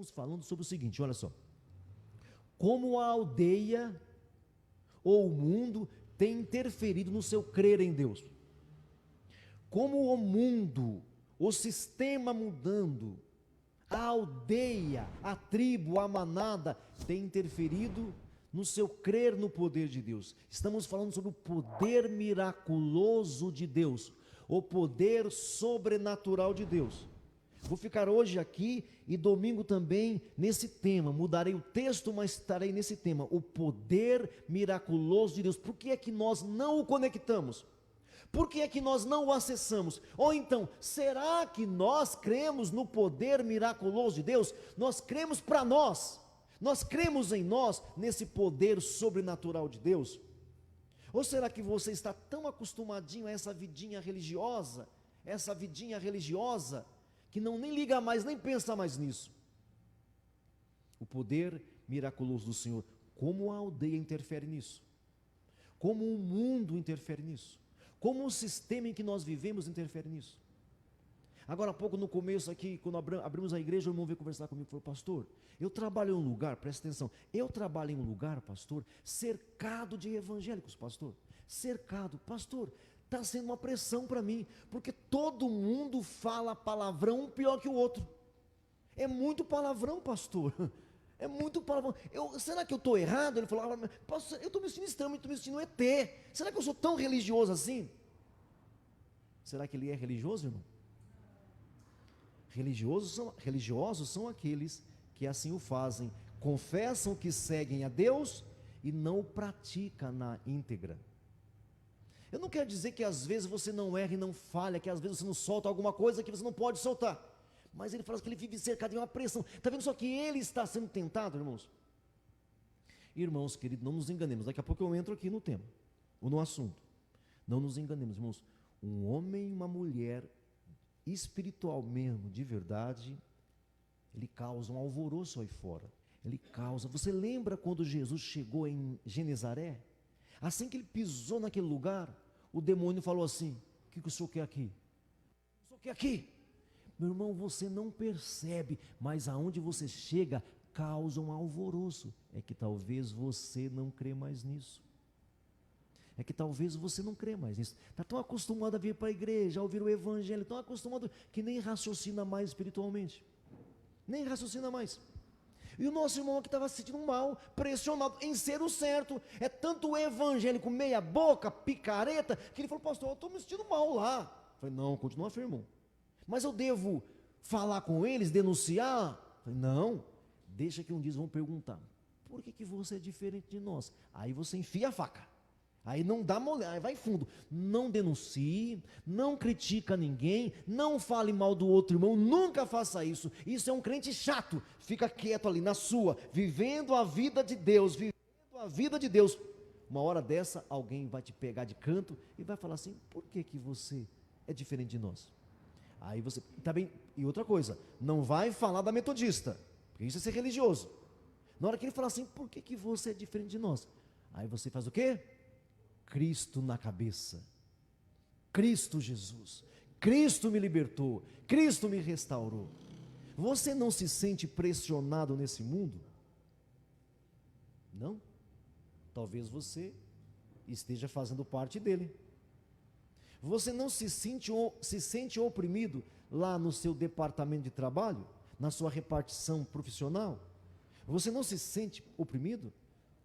estamos falando sobre o seguinte, olha só. Como a aldeia ou o mundo tem interferido no seu crer em Deus. Como o mundo, o sistema mudando, a aldeia, a tribo, a manada tem interferido no seu crer no poder de Deus. Estamos falando sobre o poder miraculoso de Deus, o poder sobrenatural de Deus. Vou ficar hoje aqui e domingo também nesse tema. Mudarei o texto, mas estarei nesse tema, o poder miraculoso de Deus. Por que é que nós não o conectamos? Por que é que nós não o acessamos? Ou então, será que nós cremos no poder miraculoso de Deus? Nós cremos para nós. Nós cremos em nós, nesse poder sobrenatural de Deus? Ou será que você está tão acostumadinho a essa vidinha religiosa, que não nem liga mais, nem pensa mais nisso? O poder miraculoso do Senhor, como a aldeia interfere nisso? Como o mundo interfere nisso? Como o sistema em que nós vivemos interfere nisso? Agora há pouco, no começo aqui, quando abrimos a igreja, o irmão veio conversar comigo e falou: pastor, eu trabalho em um lugar, presta atenção, eu trabalho em um lugar, pastor, cercado de evangélicos, pastor, pastor, está sendo uma pressão para mim, porque todo mundo fala palavrão um pior que o outro. É muito palavrão, pastor, é muito palavrão. Será que eu estou errado? Ele falou: pastor, eu estou me sentindo estranho, estou me sentindo ET. Será que eu sou tão religioso assim? Será que ele é religioso, irmão? Religiosos são aqueles que assim o fazem, confessam que seguem a Deus e não o praticam na íntegra. Eu não quero dizer que às vezes você não erra e não falha, que às vezes você não solta alguma coisa que você não pode soltar, mas ele fala que ele vive cercado de uma pressão. Está vendo só que ele está sendo tentado, irmãos? Irmãos queridos, não nos enganemos, daqui a pouco eu entro aqui no tema, ou no assunto. Não nos enganemos, irmãos. Um homem e uma mulher espiritual mesmo, de verdade, ele causa um alvoroço aí fora. Ele causa. Você lembra quando Jesus chegou em Genezaré? Assim que ele pisou naquele lugar, o demônio falou assim: o que o senhor quer aqui? O senhor quer aqui? Meu irmão, você não percebe, mas aonde você chega, causa um alvoroço. É que talvez você não crê mais nisso. Está tão acostumado a vir para a igreja, a ouvir o evangelho, tão acostumado que nem raciocina mais espiritualmente. Nem raciocina mais. E o nosso irmão aqui estava se sentindo mal, pressionado em ser o certo. É tanto o evangélico meia boca, picareta, que ele falou: pastor, eu estou me sentindo mal lá. Eu falei: não, continua firme. Mas eu devo falar com eles, denunciar? Eu falei: não, deixa que um dia eles vão perguntar: por que você é diferente de nós? Aí você enfia a faca. Aí não dá mole, aí vai fundo. Não denuncie, não critica ninguém, não fale mal do outro irmão, nunca faça isso. Isso é um crente chato. Fica quieto ali na sua, vivendo a vida de Deus, Uma hora dessa, alguém vai te pegar de canto e vai falar assim: por que você é diferente de nós? Aí você, tá bem, e outra coisa, não vai falar da metodista, porque isso é ser religioso. Na hora que ele falar assim: por que você é diferente de nós? Aí você faz o quê? Cristo na cabeça, Cristo Jesus, Cristo me libertou, Cristo me restaurou. Você não se sente pressionado nesse mundo? Não? Talvez você esteja fazendo parte dele. Você não se sente oprimido lá no seu departamento de trabalho, na sua repartição profissional? Você não se sente oprimido?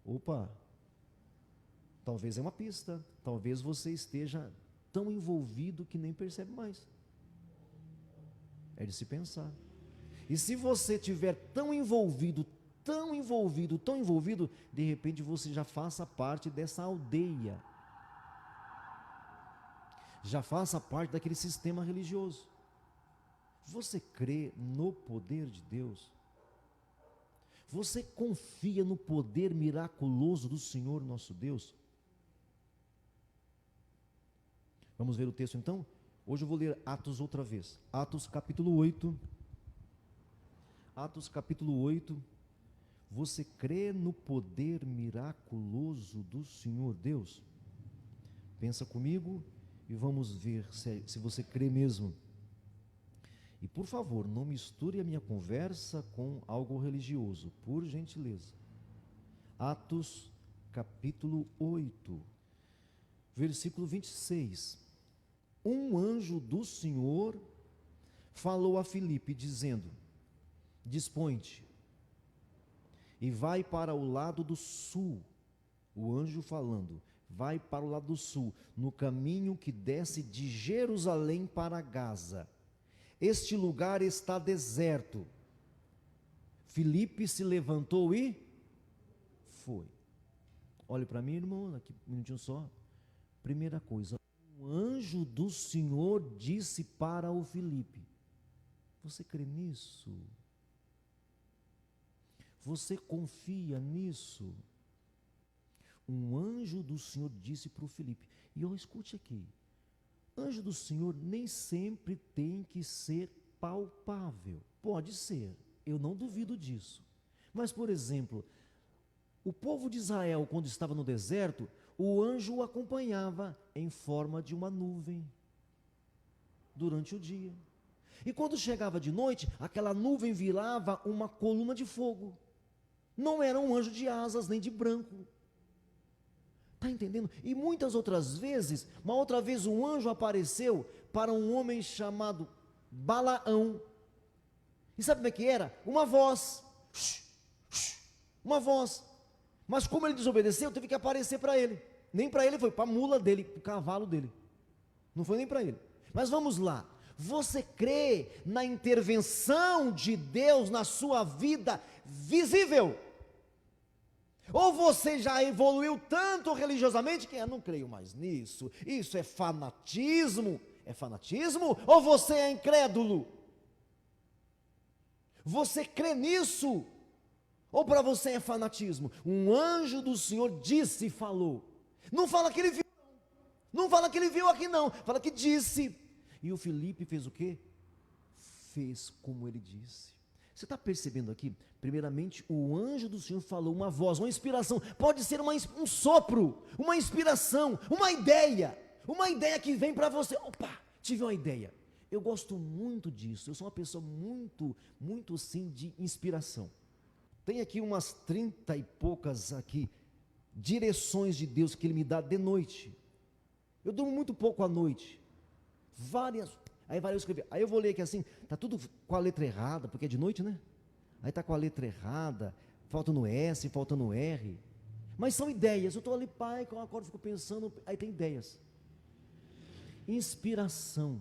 Opa! Talvez é uma pista, talvez você esteja tão envolvido que nem percebe mais. É de se pensar. E se você estiver tão envolvido, de repente você já faça parte dessa aldeia. Já faça parte daquele sistema religioso. Você crê no poder de Deus? Você confia no poder miraculoso do Senhor nosso Deus? Vamos ver o texto então? Hoje eu vou ler Atos outra vez. Atos capítulo 8. Atos capítulo 8. Você crê no poder miraculoso do Senhor Deus? Pensa comigo e vamos ver se você crê mesmo. E por favor, não misture a minha conversa com algo religioso, por gentileza. Atos capítulo 8, versículo 26. Um anjo do Senhor falou a Filipe, dizendo: dispõe-te e vai para o lado do sul. O anjo falando, vai para o lado do sul, no caminho que desce de Jerusalém para Gaza. Este lugar está deserto. Filipe se levantou e foi. Olhe para mim, irmão, aqui um minutinho só. Primeira coisa, um anjo do Senhor disse para o Filipe. Você crê nisso? Você confia nisso? Um anjo do Senhor disse para o Filipe. E escute aqui. Anjo do Senhor nem sempre tem que ser palpável. Pode ser, eu não duvido disso. Mas, por exemplo, o povo de Israel, quando estava no deserto, o anjo o acompanhava em forma de uma nuvem durante o dia. E quando chegava de noite, aquela nuvem virava uma coluna de fogo. Não era um anjo de asas nem de branco. Está entendendo? E muitas outras vezes, uma outra vez um anjo apareceu para um homem chamado Balaão. E sabe como é que era? Uma voz. Uma voz. Mas como ele desobedeceu, teve que aparecer para ele. Nem para ele foi, para a mula dele, para o cavalo dele. Não foi nem para ele. Mas vamos lá. Você crê na intervenção de Deus na sua vida visível? Ou você já evoluiu tanto religiosamente que eu não creio mais nisso, isso é fanatismo? É fanatismo? Ou você é incrédulo? Você crê nisso? Ou para você é fanatismo? Um anjo do Senhor disse e falou. Não fala que ele viu, não fala que ele viu aqui não, fala que disse. E o Filipe fez o quê? Fez como ele disse. Você está percebendo aqui? Primeiramente, o anjo do Senhor falou uma voz, uma inspiração. Pode ser um sopro, uma inspiração, uma ideia que vem para você. Opa, tive uma ideia. Eu gosto muito disso. Eu sou uma pessoa muito sim de inspiração. Tem aqui umas 30 e poucas aqui direções de Deus que Ele me dá de noite. Eu durmo muito pouco à noite. Várias. Aí vai eu escrever. Aí eu vou ler aqui assim, tá tudo com a letra errada, porque é de noite, né? Aí tá com a letra errada, falta no S, falta no R. Mas são ideias. Eu estou ali, pai, com a corda, fico pensando, aí tem ideias. Inspiração.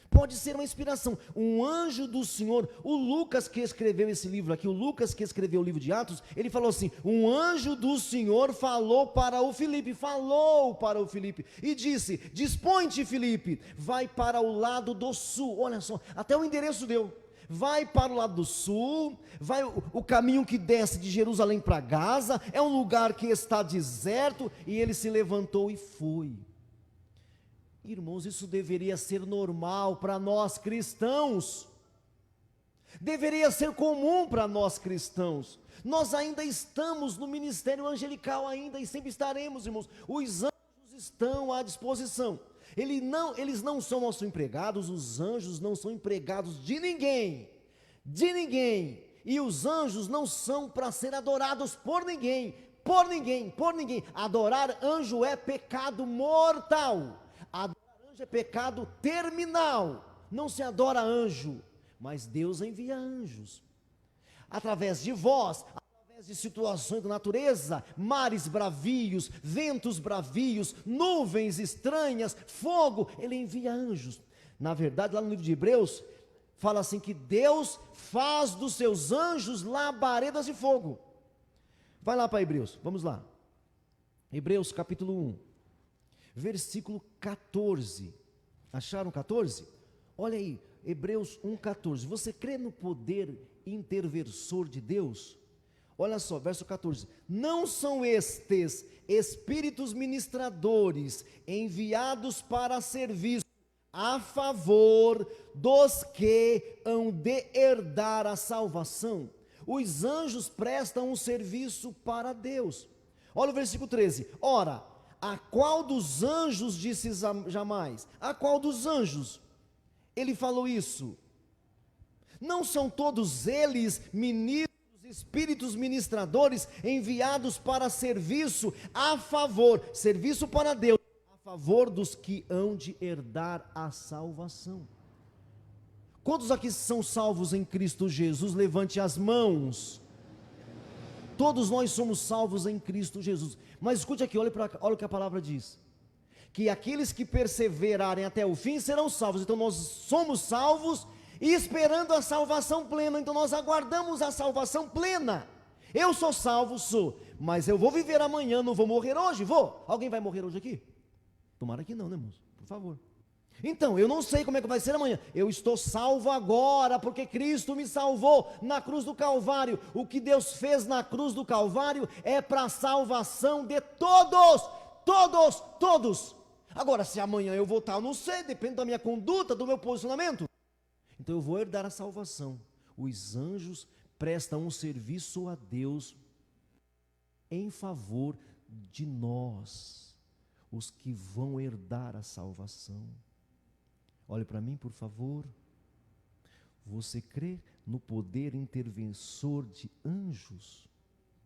Pode ser uma inspiração. Um anjo do Senhor, o Lucas que escreveu esse livro aqui, o Lucas que escreveu o livro de Atos, ele falou assim: um anjo do Senhor falou para o Filipe e disse: dispõe-te, Filipe, vai para o lado do sul. Olha só, até o endereço deu. Vai para o lado do sul, vai o caminho que desce de Jerusalém para Gaza, é um lugar que está deserto, e ele se levantou e foi. Irmãos, isso deveria ser normal para nós cristãos, deveria ser comum para nós cristãos. Nós ainda estamos no ministério angelical ainda, e sempre estaremos, irmãos. Os anjos estão à disposição. Eles não são nossos empregados, os anjos não são empregados de ninguém, e os anjos não são para ser adorados por ninguém. Adorar anjo é pecado mortal. Adorar anjo é pecado terminal. Não se adora anjo, mas Deus envia anjos através de vós, através de situações da natureza, mares bravios, ventos bravios, nuvens estranhas, fogo. Ele envia anjos. Na verdade, lá no livro de Hebreus fala assim que Deus faz dos seus anjos labaredas de fogo. Vai lá para Hebreus, vamos lá. Hebreus capítulo 1, versículo 14. Acharam 14? Olha aí, Hebreus 1,14. Você crê no poder interversor de Deus? Olha só, verso 14. Não são estes espíritos ministradores enviados para serviço a favor dos que hão de herdar a salvação? Os anjos prestam um serviço para Deus. Olha o versículo 13. Ora, a qual dos anjos disse jamais? A qual dos anjos ele falou isso? Não são todos eles ministros, espíritos ministradores enviados para serviço a favor, serviço para Deus, a favor dos que hão de herdar a salvação. Quantos aqui são salvos em Cristo Jesus? Levante as mãos. Todos nós somos salvos em Cristo Jesus. Mas escute aqui, olha o que a palavra diz. Que aqueles que perseverarem até o fim serão salvos. Então nós somos salvos e esperando a salvação plena. Então nós aguardamos a salvação plena. Eu sou salvo, sou. Mas eu vou viver amanhã, não vou morrer hoje? Vou. Alguém vai morrer hoje aqui? Tomara que não, né, irmãos? Por favor. Então, eu não sei como é que vai ser amanhã. Eu estou salvo agora, porque Cristo me salvou na cruz do Calvário. O que Deus fez na cruz do Calvário é para a salvação de todos. Todos, todos. Agora, se amanhã eu voltar, eu não sei, depende da minha conduta, do meu posicionamento. Então eu vou herdar a salvação. Os anjos prestam um serviço a Deus em favor de nós, os que vão herdar a salvação. Olhe para mim, por favor. Você crê no poder interventor de anjos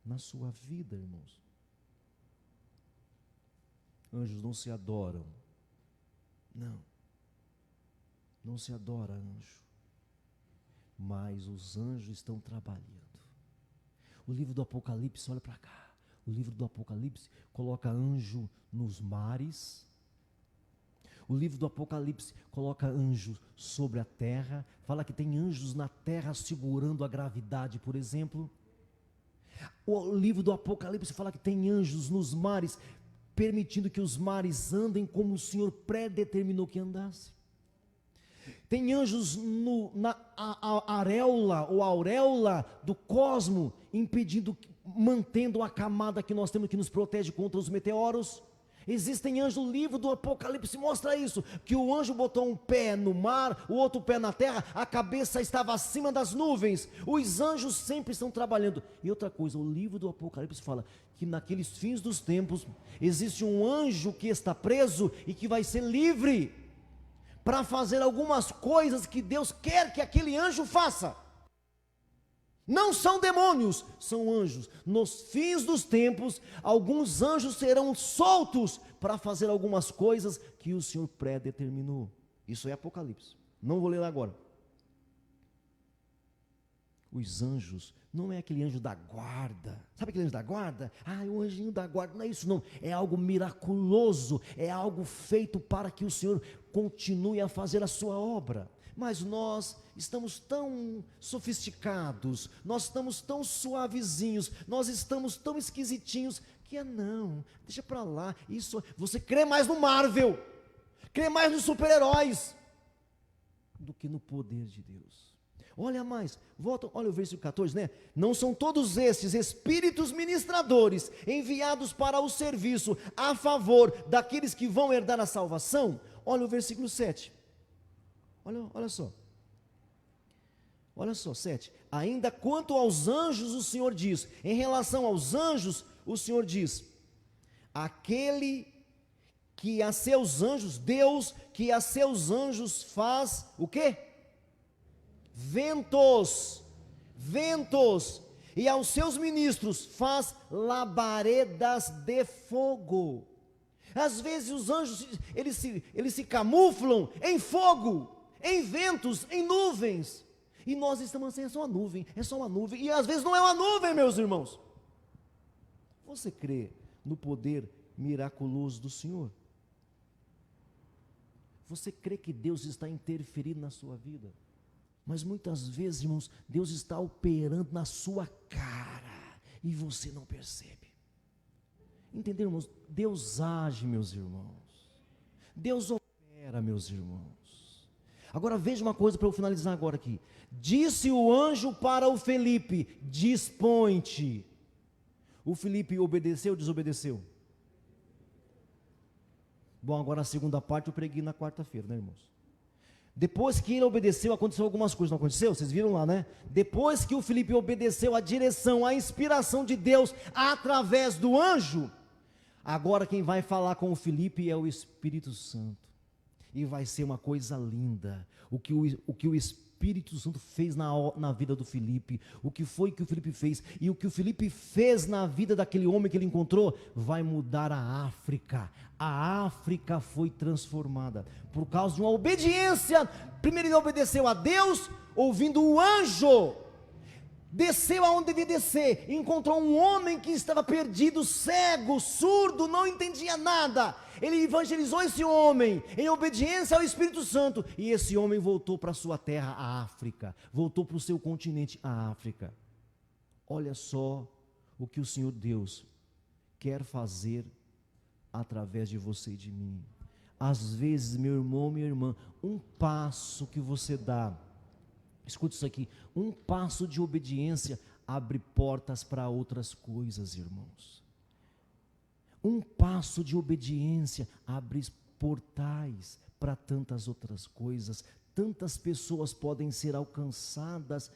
na sua vida, irmãos? Anjos não se adoram. Não se adora anjo. Mas os anjos estão trabalhando. O livro do Apocalipse, olha para cá. O livro do Apocalipse coloca anjo nos mares. O livro do Apocalipse coloca anjos sobre a terra. Fala que tem anjos na terra segurando a gravidade, por exemplo. O livro do Apocalipse fala que tem anjos nos mares, permitindo que os mares andem como o Senhor predeterminou que andasse. Tem anjos na areola ou auréola do cosmo, impedindo, mantendo a camada que nós temos que nos protege contra os meteoros. Existem anjos, o livro do Apocalipse mostra isso, que o anjo botou um pé no mar, o outro pé na terra, a cabeça estava acima das nuvens. Os anjos sempre estão trabalhando. E outra coisa, o livro do Apocalipse fala que naqueles fins dos tempos, existe um anjo que está preso e que vai ser livre, para fazer algumas coisas que Deus quer que aquele anjo faça. Não são demônios, são anjos. Nos fins dos tempos, alguns anjos serão soltos para fazer algumas coisas que o Senhor predeterminou. Isso é Apocalipse. Não vou ler lá agora. Os anjos, não é aquele anjo da guarda. Sabe aquele anjo da guarda? O anjinho da guarda, não é isso não. É algo miraculoso, é algo feito para que o Senhor continue a fazer a sua obra. Mas nós estamos tão sofisticados, nós estamos tão suavezinhos, nós estamos tão esquisitinhos, que não, deixa para lá, isso, você crê mais no Marvel, crê mais nos super-heróis, do que no poder de Deus. Olha mais, volta, olha o versículo 14, né? Não são todos estes espíritos ministradores, enviados para o serviço, a favor daqueles que vão herdar a salvação? Olha o versículo 7. Olha só, 7. Ainda quanto aos anjos, o Senhor diz, em relação aos anjos, o Senhor diz, aquele que a seus anjos, Deus, que a seus anjos faz, o quê? Ventos, e aos seus ministros faz labaredas de fogo. Às vezes os anjos, eles se camuflam em fogo, em ventos, em nuvens, e nós estamos assim, é só uma nuvem, e às vezes não é uma nuvem, meus irmãos. Você crê no poder miraculoso do Senhor? Você crê que Deus está interferindo na sua vida? Mas muitas vezes, irmãos, Deus está operando na sua cara, e você não percebe. Entenderam, irmãos? Deus age, meus irmãos, Deus opera, meus irmãos. Agora veja uma coisa para eu finalizar agora aqui. Disse o anjo para o Felipe, dispõe-te. O Felipe obedeceu ou desobedeceu? Bom, agora a segunda parte eu preguei na quarta-feira, né, irmãos? Depois que ele obedeceu, aconteceu algumas coisas, não aconteceu? Vocês viram lá, né? Depois que o Felipe obedeceu à direção, à inspiração de Deus, através do anjo, agora quem vai falar com o Felipe é o Espírito Santo. E vai ser uma coisa linda. O que Espírito Santo fez na vida do Filipe, o que foi que o Filipe fez, e o que o Filipe fez na vida daquele homem que ele encontrou, vai mudar a África. A África foi transformada, por causa de uma obediência. Primeiro ele obedeceu a Deus, ouvindo o anjo, desceu aonde devia descer, encontrou um homem que estava perdido, cego, surdo, não entendia nada. Ele evangelizou esse homem, em obediência ao Espírito Santo, e esse homem voltou para a sua terra, a África, voltou para o seu continente, a África. Olha só o que o Senhor Deus quer fazer através de você e de mim. Às vezes, meu irmão, minha irmã, um passo que você dá, escuta isso aqui, um passo de obediência abre portas para outras coisas, irmãos. Um passo de obediência abre portais para tantas outras coisas. Tantas pessoas podem ser alcançadas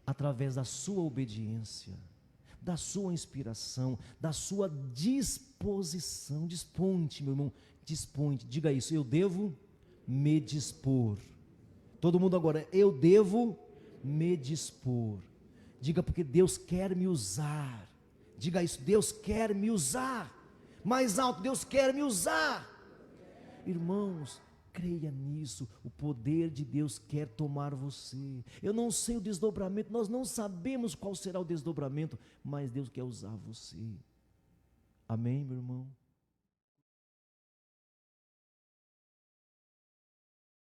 através da sua obediência, da sua inspiração, da sua disposição. Dispõe-te, meu irmão, dispõe-te. Diga isso, eu devo me dispor. Todo mundo agora, eu devo me dispor. Diga, porque Deus quer me usar. Diga isso, Deus quer me usar. Mais alto, Deus quer me usar. Irmãos, creia nisso, o poder de Deus quer tomar você. Eu não sei o desdobramento, nós não sabemos qual será o desdobramento, mas Deus quer usar você. Amém, meu irmão?